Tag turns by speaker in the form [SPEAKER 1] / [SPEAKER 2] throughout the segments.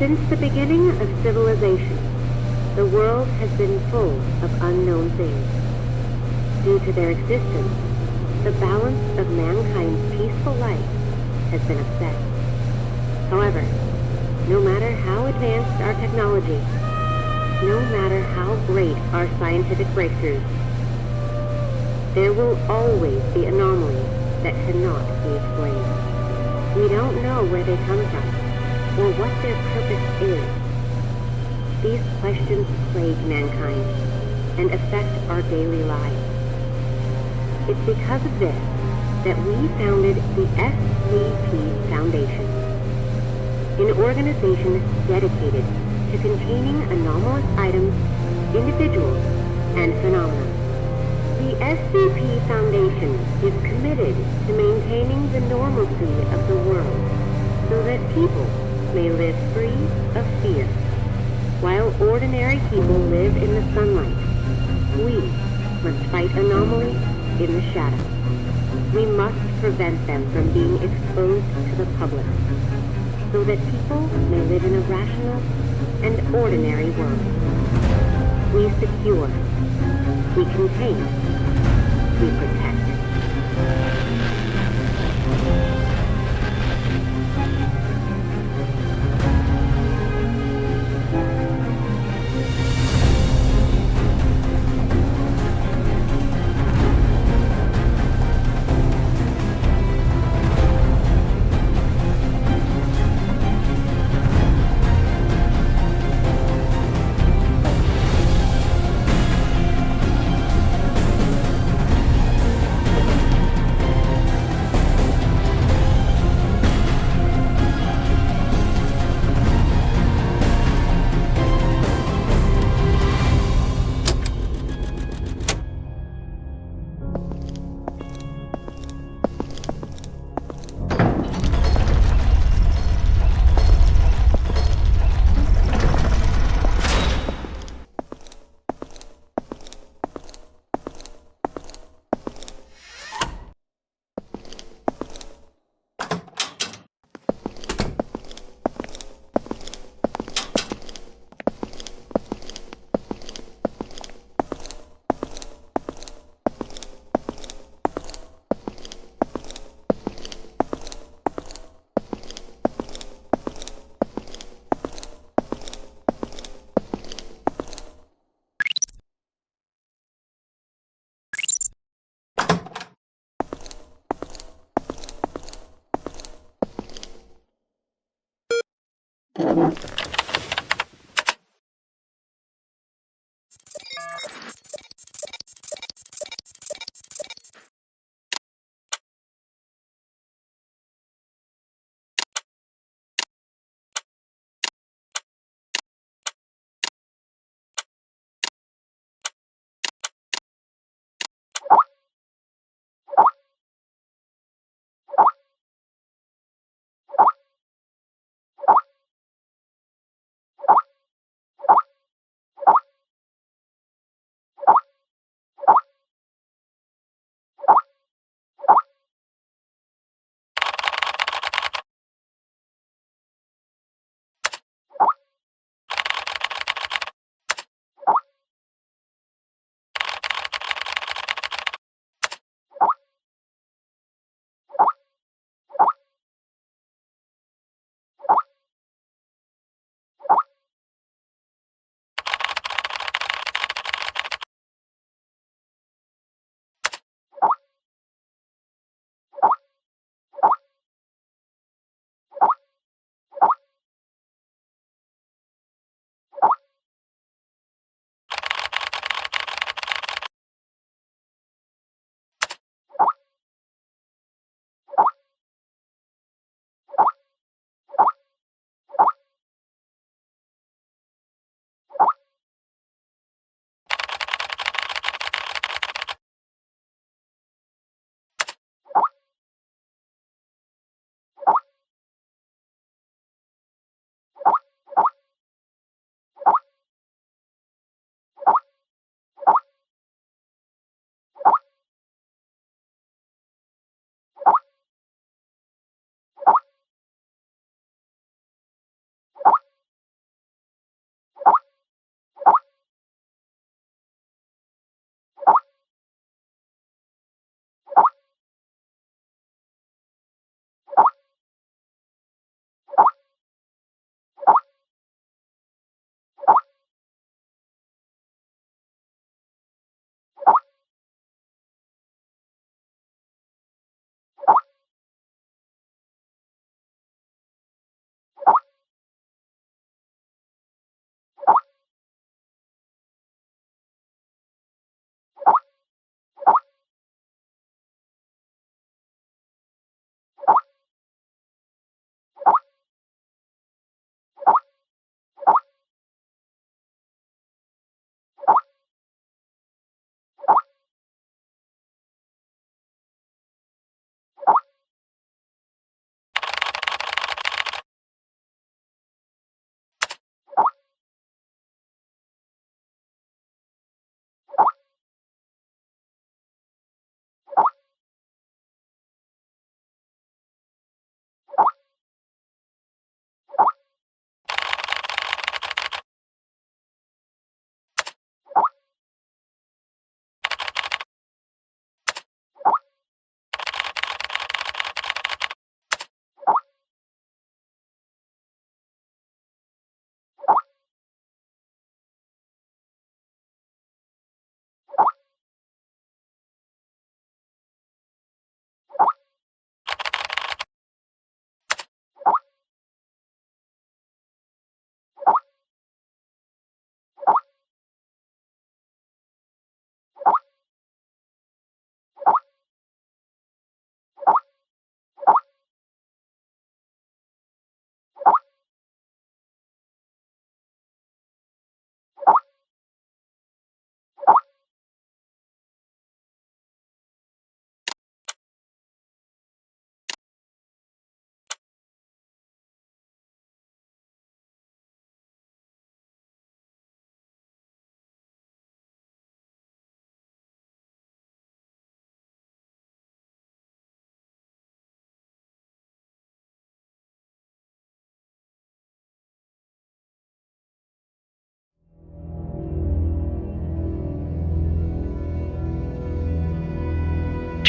[SPEAKER 1] Since the beginning of civilization, the world has been full of unknown things. Due to their existence, the balance of mankind's peaceful life has been upset. However, no matter how advanced our technology, no matter how great our scientific breakthroughs, there will always be anomalies that cannot be explained. We don't know where they come from, or what their purpose is. These questions plague mankind and affect our daily lives. It's because of this that we founded the SCP Foundation, an organization dedicated to containing anomalous items, individuals, and phenomena. The SCP Foundation is committed to maintaining the normalcy of the world so that people may live free of fear. While ordinary people live in the sunlight, we must fight anomalies in the shadows. We must prevent them from being exposed to the public so that people may live in a rational and ordinary world. We secure, we contain, we protect.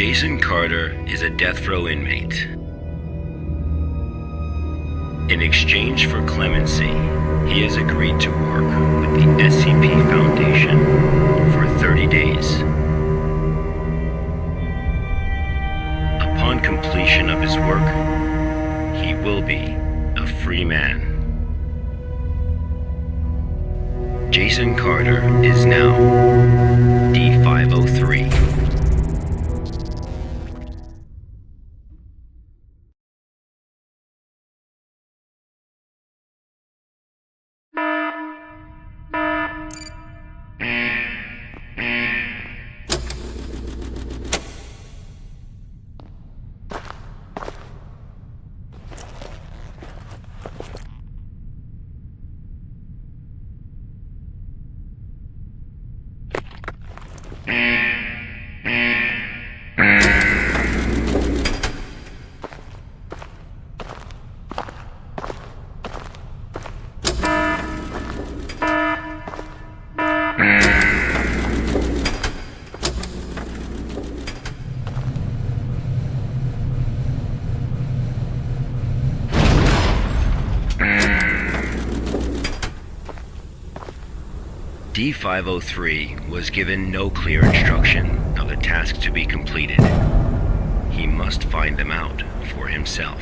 [SPEAKER 2] Jason Carter is a death row inmate. In exchange for clemency, he has agreed to work with the SCP Foundation for 30 days. Upon completion of his work, he will be a free man. Jason Carter is now D503. D503 was given no clear instruction of the task to be completed. He must find them out for himself.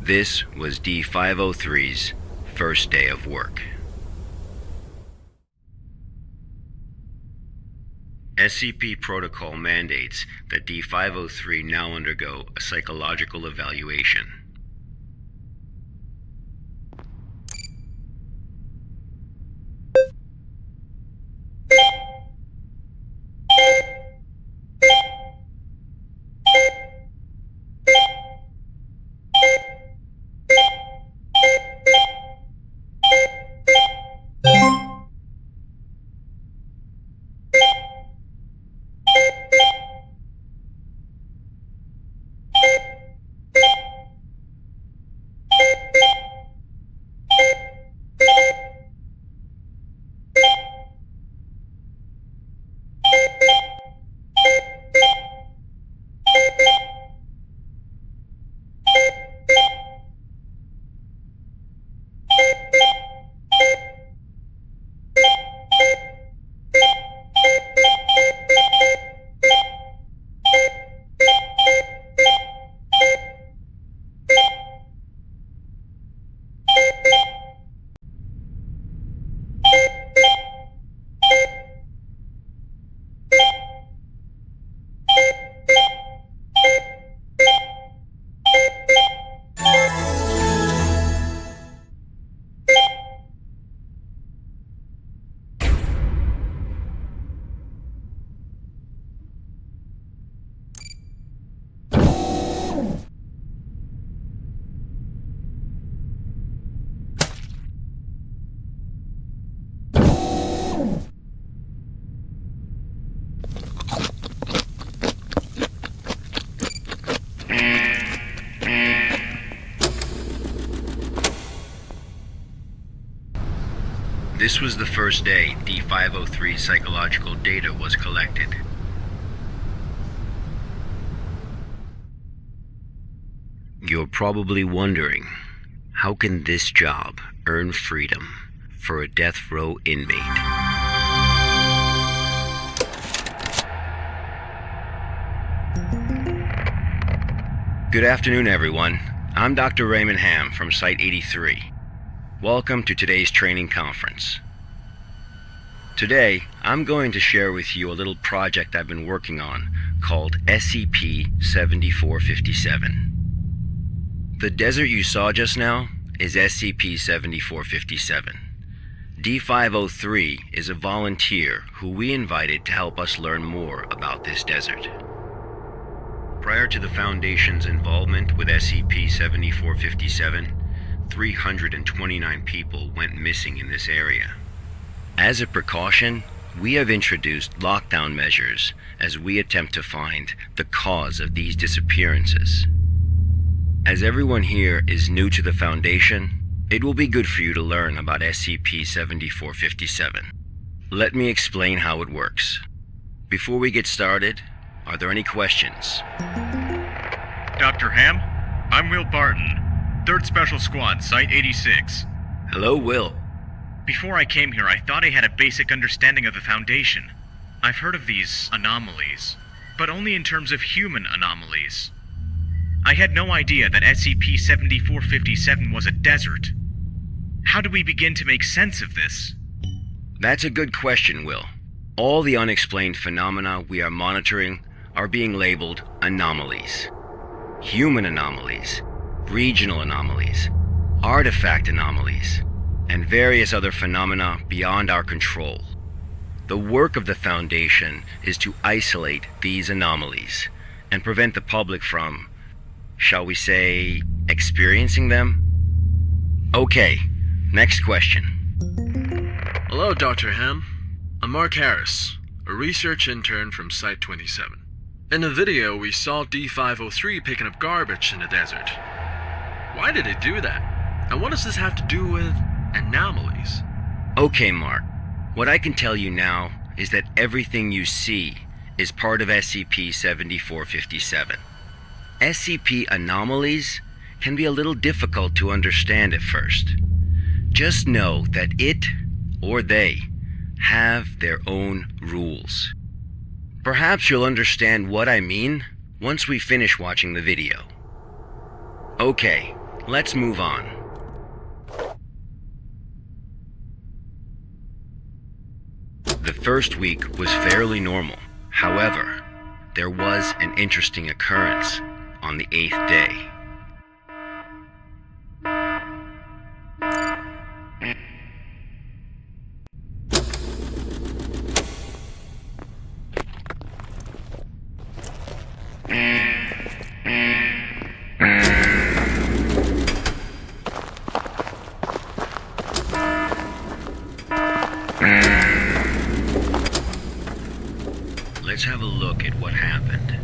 [SPEAKER 2] This was D503's first day of work. SCP protocol mandates that D503 now undergo a psychological evaluation. This was the first day D503 psychological data was collected. You're probably wondering, how can this job earn freedom for a death row inmate? Good afternoon, everyone. I'm Dr. Raymond Ham from Site 83. Welcome to today's training conference. Today, I'm going to share with you a little project I've been working on called SCP-7457. The desert you saw just now is SCP-7457. D503 is a volunteer who we invited to help us learn more about this desert. Prior to the Foundation's involvement with SCP-7457, 329 people went missing in this area. As a precaution, we have introduced lockdown measures as we attempt to find the cause of these disappearances. As everyone here is new to the Foundation, it will be good for you to learn about SCP-7457. Let me explain how it works. Before we get started, are there any questions?
[SPEAKER 3] Dr. Ham, I'm Will Barton, 3rd Special Squad, Site 86.
[SPEAKER 2] Hello, Will.
[SPEAKER 3] Before I came here, I thought I had a basic understanding of the Foundation. I've heard of these anomalies, but only in terms of human anomalies. I had no idea that SCP-7457 was a desert. How do we begin to make sense of this?
[SPEAKER 2] That's a good question, Will. All the unexplained phenomena we are monitoring are being labeled anomalies. Human anomalies, regional anomalies, artifact anomalies, and various other phenomena beyond our control. The work of the Foundation is to isolate these anomalies and prevent the public from, shall we say, experiencing them? Okay, next question.
[SPEAKER 4] Hello, Dr. Ham. I'm Mark Harris, a research intern from Site 27. In the video, we saw D503 picking up garbage in the desert. Why did it do that? And what does this have to do with anomalies?
[SPEAKER 2] Okay, Mark. What I can tell you now is that everything you see is part of SCP-7457. SCP anomalies can be a little difficult to understand at first. Just know that it, or they, have their own rules. Perhaps you'll understand what I mean once we finish watching the video. Okay, Let's move on. The first week was fairly normal. However, there was an interesting occurrence on the 8th day. Let's have a look at what happened.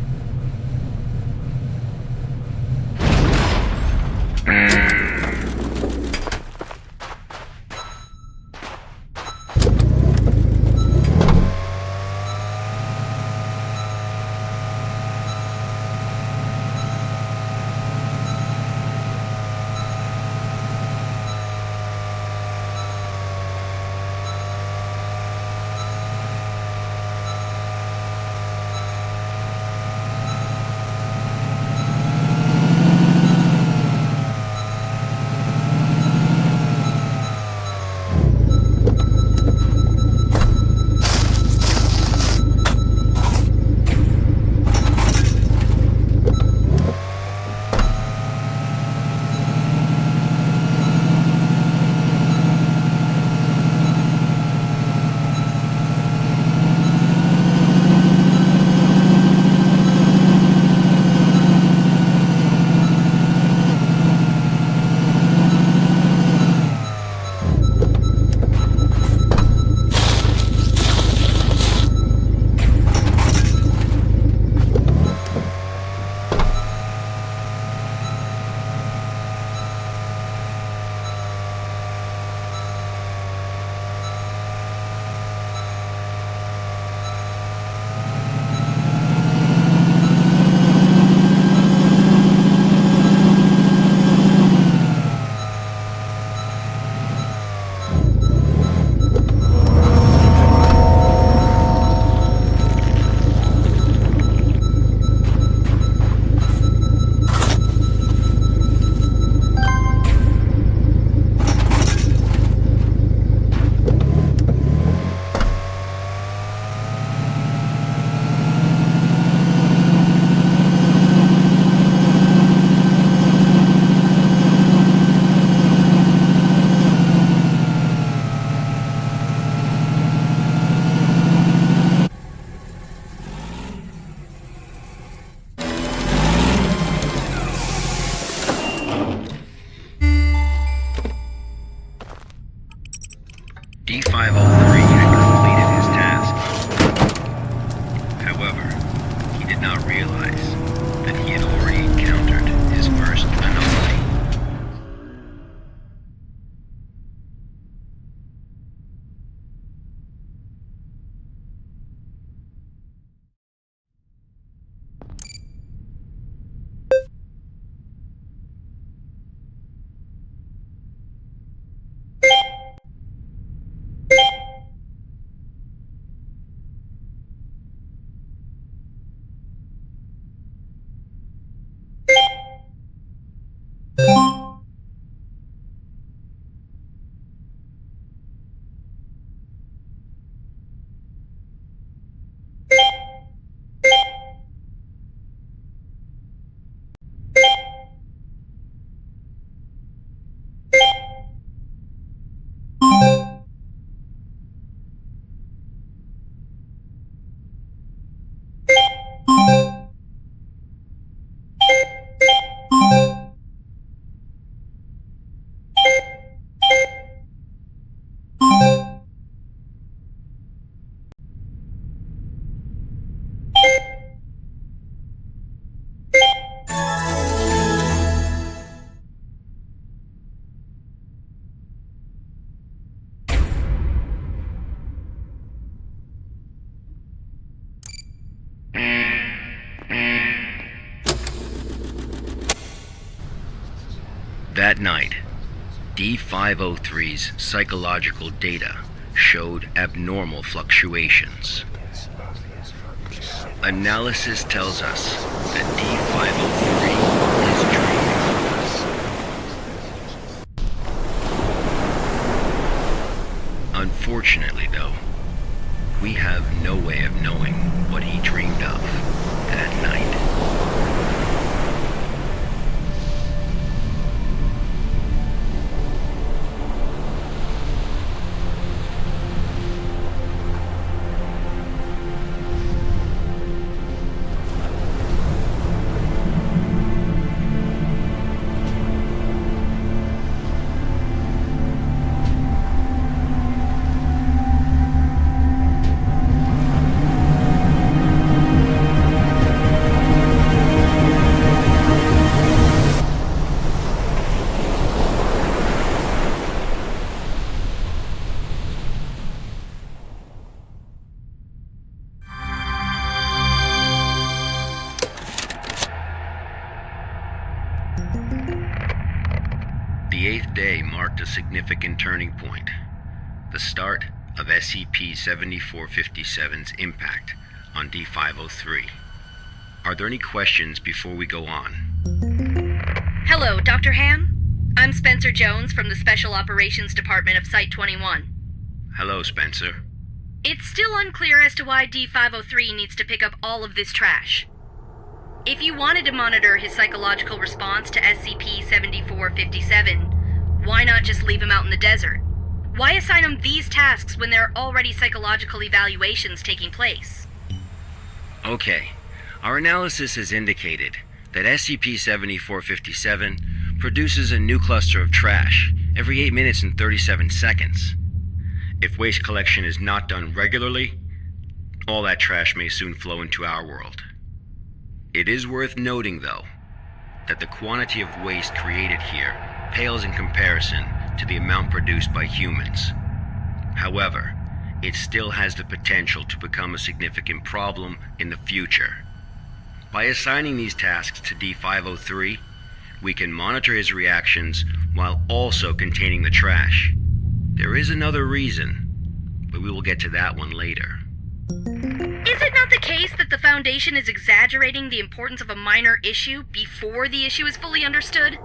[SPEAKER 2] D503 had completed his task. However, he did not realize that he had already encountered his first anomaly. That night, D503's psychological data showed abnormal fluctuations. Analysis tells us that D503 is dreaming. Unfortunately, though, we have no way of knowing what he dreamed of that night. The eighth day marked a significant turning point, the start of SCP-7457's impact on D503. Are there any questions before we go on?
[SPEAKER 5] Hello, Dr. Ham? I'm Spencer Jones from the Special Operations Department of Site-21.
[SPEAKER 2] Hello, Spencer.
[SPEAKER 5] It's still unclear as to why D503 needs to pick up all of this trash. If you wanted to monitor his psychological response to SCP-7457, why not just leave him out in the desert? Why assign him these tasks when there are already psychological evaluations taking place?
[SPEAKER 2] Okay, our analysis has indicated that SCP-7457 produces a new cluster of trash every 8 minutes and 37 seconds. If waste collection is not done regularly, all that trash may soon flow into our world. It is worth noting, though, that the quantity of waste created here pales in comparison to the amount produced by humans. However, it still has the potential to become a significant problem in the future. By assigning these tasks to D503, we can monitor his reactions while also containing the trash. There is another reason, but we will get to that one later.
[SPEAKER 5] Is it not the case that the Foundation is exaggerating the importance of a minor issue before the issue is fully understood?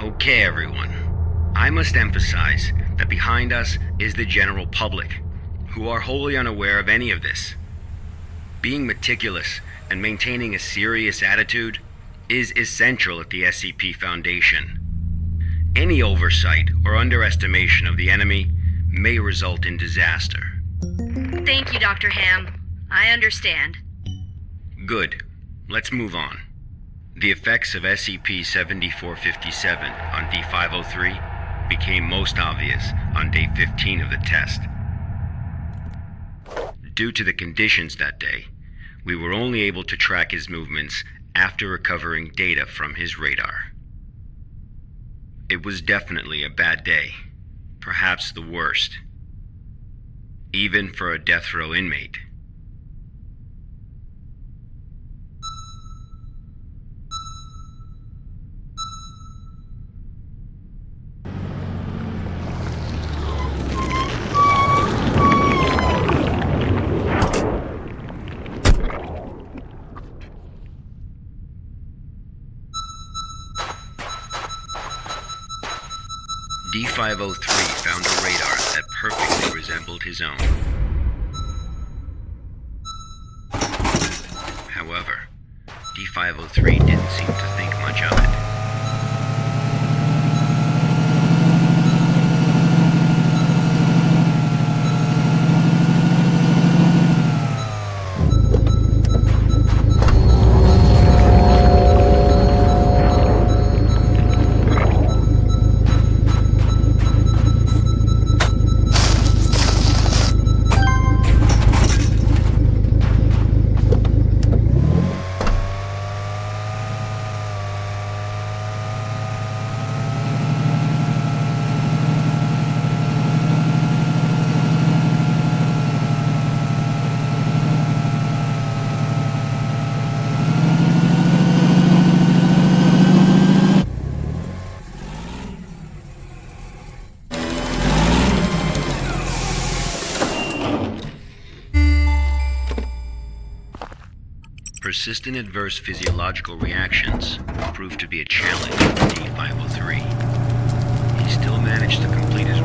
[SPEAKER 2] Okay, everyone. I must emphasize that behind us is the general public, who are wholly unaware of any of this. Being meticulous and maintaining a serious attitude is essential at the SCP Foundation. Any oversight or underestimation of the enemy may result in disaster.
[SPEAKER 5] Thank you, Dr. Ham. I understand.
[SPEAKER 2] Good. Let's move on. The effects of SCP-7457 on D503 became most obvious on day 15 of the test. Due to the conditions that day, we were only able to track his movements after recovering data from his radar. It was definitely a bad day, perhaps the worst, even for a death row inmate. D503 found a radar that perfectly resembled his own. However, D503 didn't seem to think much of it. Persistent adverse physiological reactions proved to be a challenge for D503. He still managed to complete his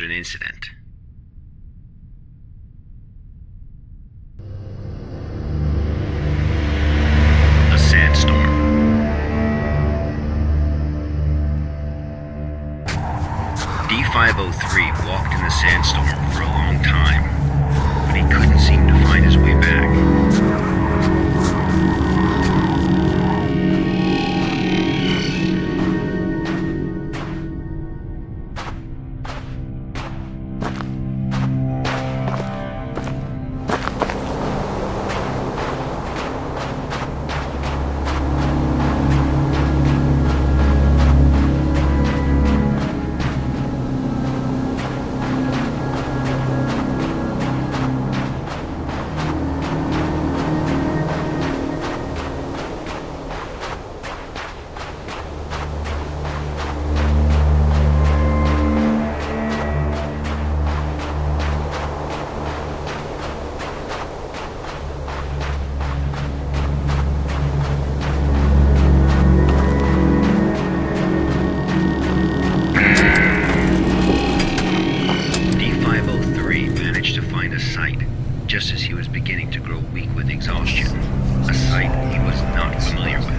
[SPEAKER 2] encountered an incident. A sandstorm. D503 walked in the sandstorm for a long time, but he couldn't seem to find his way back. Just as he was beginning to grow weak with exhaustion, a sight he was not familiar with.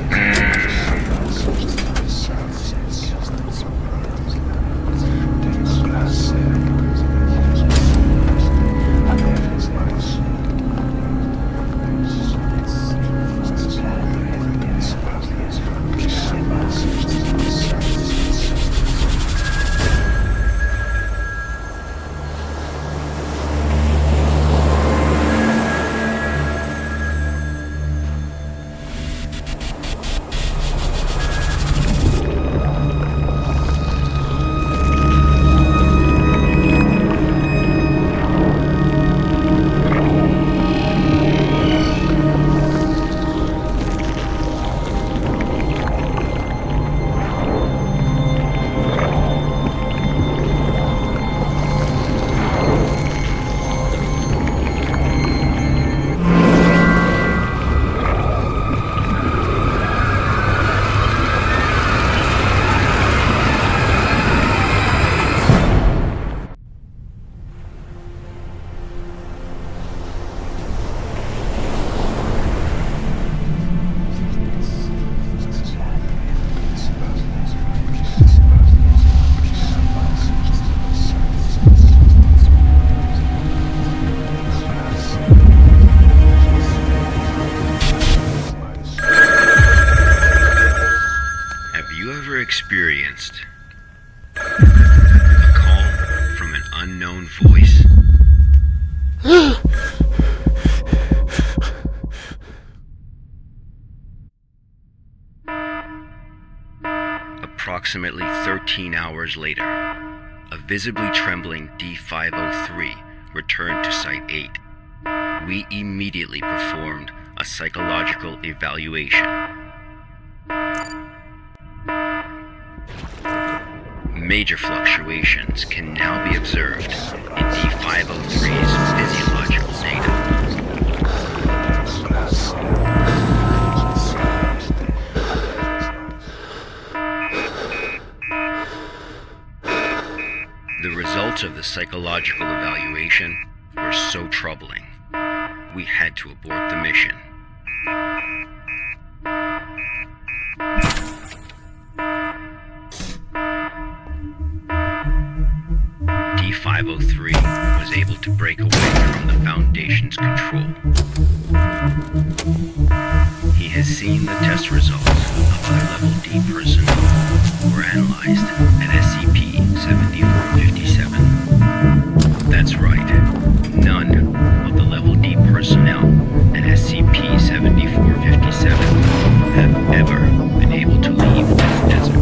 [SPEAKER 2] Experienced a call from an unknown voice. Approximately 13 hours later, a visibly trembling D503 returned to Site 8. We immediately performed a psychological evaluation. Major fluctuations can now be observed in D503's physiological data. The results of the psychological evaluation were so troubling, we had to abort the mission. D503 was able to break away from the Foundation's control. He has seen the test results of other Level D personnel who were analyzed at SCP-7457. That's right, none of the Level D personnel at SCP-7457 have ever been able to leave this desert.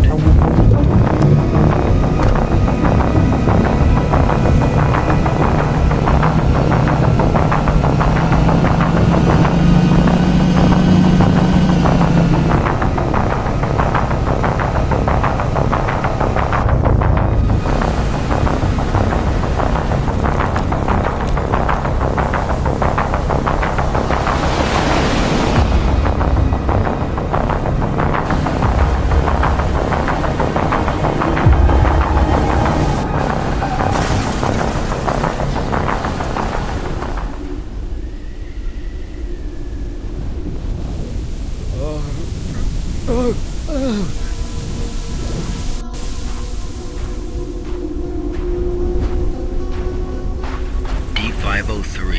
[SPEAKER 2] D503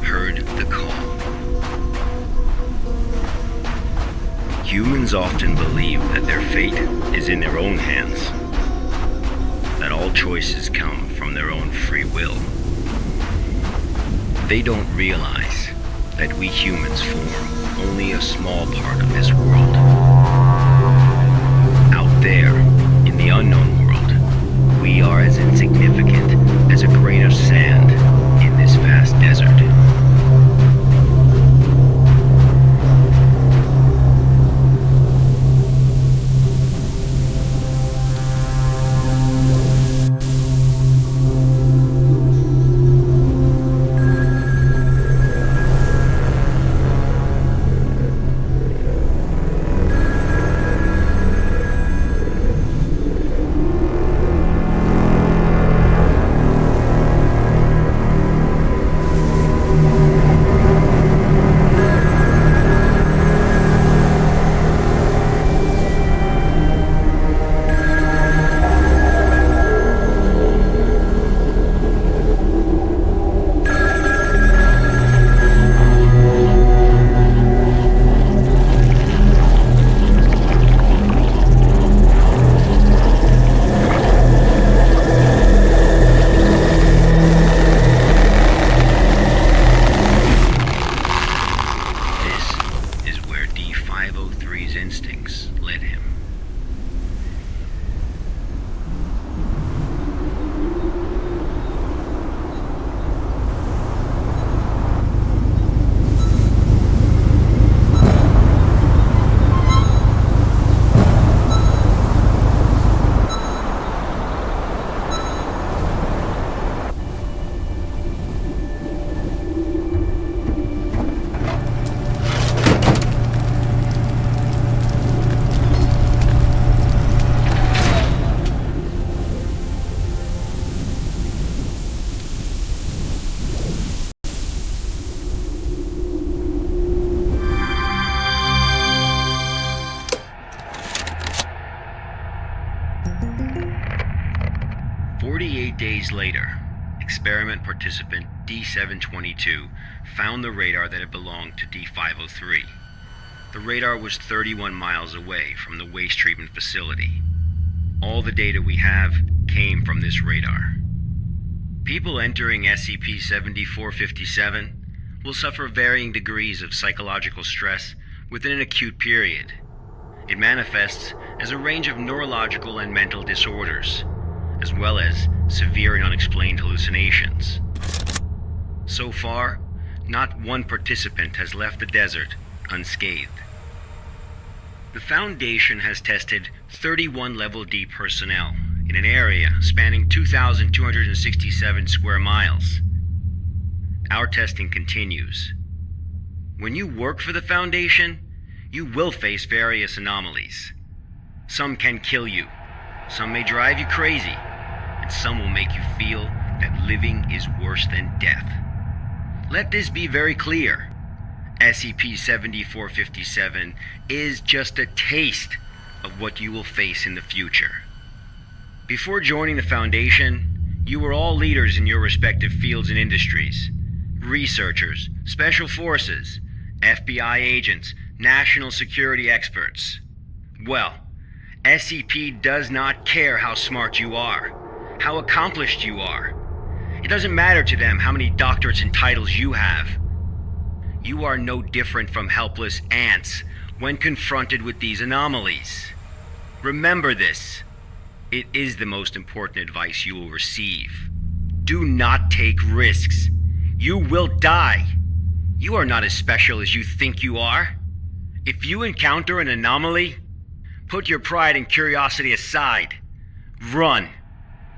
[SPEAKER 2] heard the call. Humans often believe that their fate is in their own hands, that all choices come from their own free will. They don't realize that we humans form only a small part of this world. Out there, in the unknown world, we are as insignificant as a grain of sand in this vast desert. Instincts led him. Days later, experiment participant D722 found the radar that had belonged to D503. The radar was 31 miles away from the waste treatment facility. All the data we have came from this radar. People entering SCP-7457 will suffer varying degrees of psychological stress within an acute period. It manifests as a range of neurological and mental disorders, as well as severe and unexplained hallucinations. So far, not one participant has left the desert unscathed. The Foundation has tested 31 Level D personnel in an area spanning 2,267 square miles. Our testing continues. When you work for the Foundation, you will face various anomalies. Some can kill you, some may drive you crazy, and some will make you feel that living is worse than death. Let this be very clear. SCP-7457 is just a taste of what you will face in the future. Before joining the Foundation, you were all leaders in your respective fields and industries. Researchers, special forces, FBI agents, national security experts. Well, SCP does not care how smart you are, how accomplished you are. It doesn't matter to them how many doctorates and titles you have. You are no different from helpless ants when confronted with these anomalies. Remember this. It is the most important advice you will receive. Do not take risks. You will die. You are not as special as you think you are. If you encounter an anomaly, put your pride and curiosity aside. Run,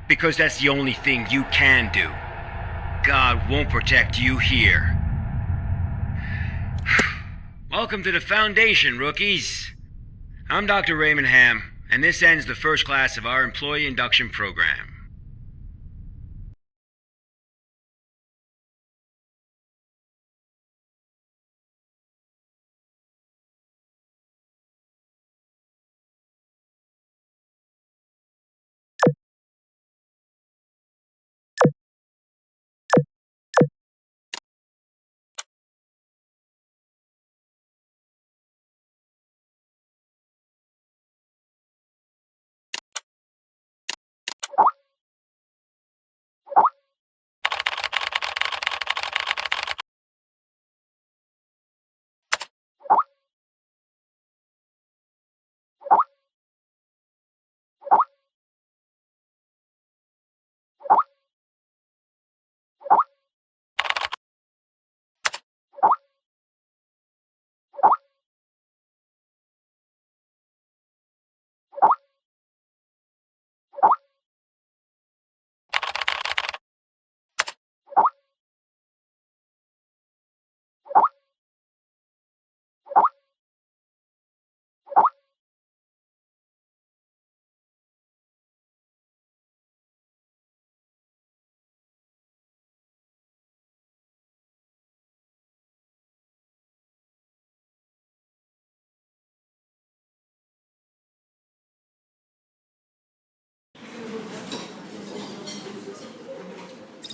[SPEAKER 2] because that's the only thing you can do. God won't protect you here. Welcome to the Foundation, rookies. I'm Dr. Raymond Ham, and this ends the first class of our employee induction program.